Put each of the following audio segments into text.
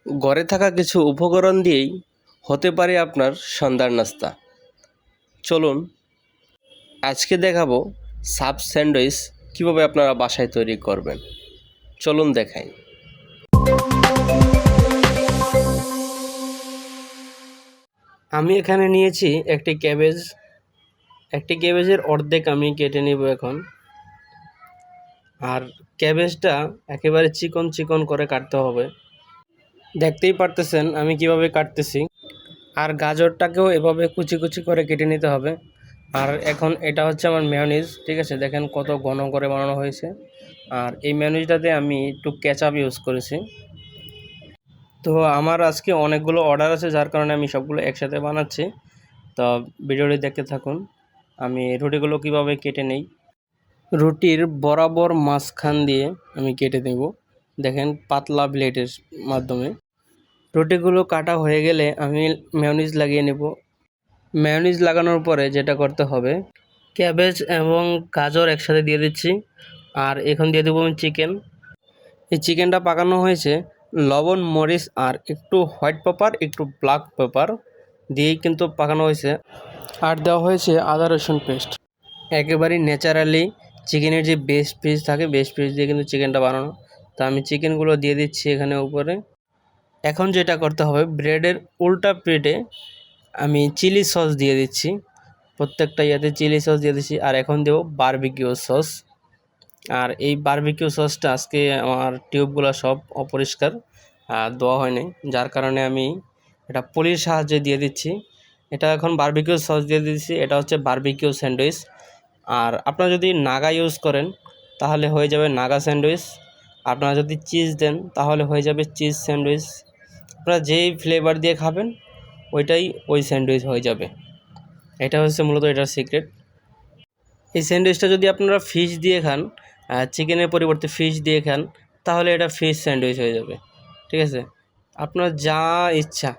ঘরে থাকা কিছু উপকরণ দিয়েই হতে পারে আপনার সন্ধ্যার নাস্তা। চলুন আজকে দেখাবো সাব স্যান্ডউইচ কীভাবে আপনারা বাসায় তৈরি করবেন। চলুন দেখাই। আমি এখানে নিয়েছি একটি ক্যাবেজের অর্ধেক আমি কেটে নেব এখন। আর ক্যাবেজটা একেবারে চিকন চিকন করে কাটতে হবে, দেখতেই পারতেছেন আমি কিভাবে কাটতেছি। আর গাজরটাকেও এভাবে কুচি কুচি করে কেটে নিতে হবে। আর এখন এটা হচ্ছে আমার মেয়োনিজ, ঠিক আছে, দেখেন কত ঘন করে বানানো হয়েছে। আর এই মেয়োনিজটাতে আমি একটু কেচাপ ইউজ করেছি। তো আমার আজকে অনেকগুলো অর্ডার আছে, যার কারণে আমি সবগুলো একসাথে বানাচ্ছি। তো ভিডিওটি দেখতে থাকুন। আমি রুটিগুলো কিভাবে কেটে নেই। রুটির বরাবর মাঝখান দিয়ে আমি কেটে নেব, দেখেন পাতলা ব্লেডের মাধ্যমে। রুটিগুলো কাটা হয়ে গেলে আমি মেয়োনিজ লাগিয়ে নেব। মেয়োনিজ লাগানোর পরে যেটা করতে হবে, ক্যাবেজ এবং গাজর একসাথে দিয়ে দিচ্ছি। আর এখন দিয়ে দেবো আমি চিকেন। এই চিকেনটা পাকানো হয়েছে লবণ, মরিচ আর একটু হোয়াইট পেপার, একটু ব্ল্যাক পেপার দিয়েই কিন্তু পাকানো হয়েছে। আর দেওয়া হয়েছে আদা রসুন পেস্ট। একেবারেই ন্যাচারালি চিকেনের যে বেস্ট পিস থাকে, বেস্ট পিস দিয়ে কিন্তু চিকেনটা বানানো। তো আমি চিকেনগুলো দিয়ে দিচ্ছি এখানে উপরে। এখন যেটা করতে হবে, ব্রেডের উল্টা প্লেটে আমি চিলি সস দিয়ে দিচ্ছি। প্রত্যেকটা ইয়াতে চিলি সস দিয়ে দিচ্ছি। আর এখন দেবো বারবিকিউ সস। আর এই বারবিকিউ সসটা আজকে আমার টিউবগুলো সব অপরিষ্কার, দেওয়া হয়নি, যার কারণে আমি এটা পলির সাহায্যে দিয়ে দিচ্ছি। এটা এখন বারবিকিউ সস দিয়ে দিচ্ছি। এটা হচ্ছে বারবিকিউ স্যান্ডউইচ। আর আপনারা যদি নাগা ইউজ করেন তাহলে হয়ে যাবে নাগা স্যান্ডউইচ। আপনারা যদি চিজ দেন তাহলে হয়ে যাবে চিজ স্যান্ডউইচ। আপনারা যেই ফ্লেভার দিয়ে খাবেন ওই স্যান্ডউইচ হয়ে যাবে। এটা হচ্ছে মূলত এটার সিক্রেট। এই স্যান্ডউইচটা যদি আপনারা ফিশ দিয়ে খান, চিকেনের পরিবর্তে ফিশ দিয়ে খান, তাহলে এটা ফিশ স্যান্ডউইচ হয়ে যাবে, ঠিক আছে। আপনার যা ইচ্ছা,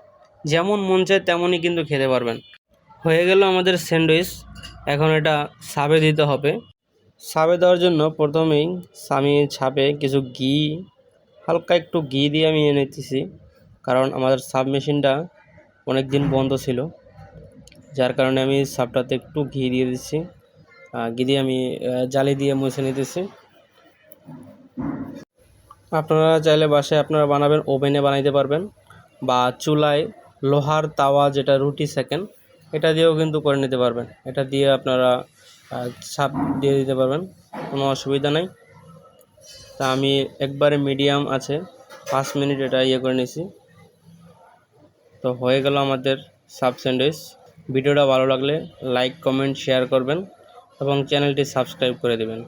যেমন মন চায় তেমনই কিন্তু খেতে পারবেন। হয়ে গেল আমাদের স্যান্ডউইচ। এখন এটা সাবে দিতে হবে। সাবে দেওয়ার জন্য প্রথমেই আমি ছাপে কিছু ঘি, হালকা একটু ঘি দিয়ে আমি এনে নিতেছি, কারণ আমাদের সাব মেশিনটা অনেক দিন বন্ধ ছিল, যার কারণে আমি সাবটাতে একটু ঘি দিয়ে দিচ্ছি। ঘি দিয়ে আমি জালি দিয়ে মুছে নিতেছি। আপনারা চাইলে বাসায় আপনারা বানাবেন, ওভেনে বানাইতে পারবেন, বা চুলায় লোহার তাওয়া যেটা রুটি সেকেন, এটা দিয়েও কিন্তু করে নিতে পারবেন। এটা দিয়ে আপনারা ছাপ দিয়ে দিতে পারবেন, কোনো অসুবিধা নাই। তা আমি একবারে মিডিয়াম আছে 5 মিনিট এটা করে নিয়েছি। তো হয়ে গেল আমাদের সাব স্যান্ডউইচ। ভিডিওটা ভালো লাগলে লাইক, কমেন্ট, শেয়ার করবেন এবং চ্যানেলটি সাবস্ক্রাইব করে দেবেন।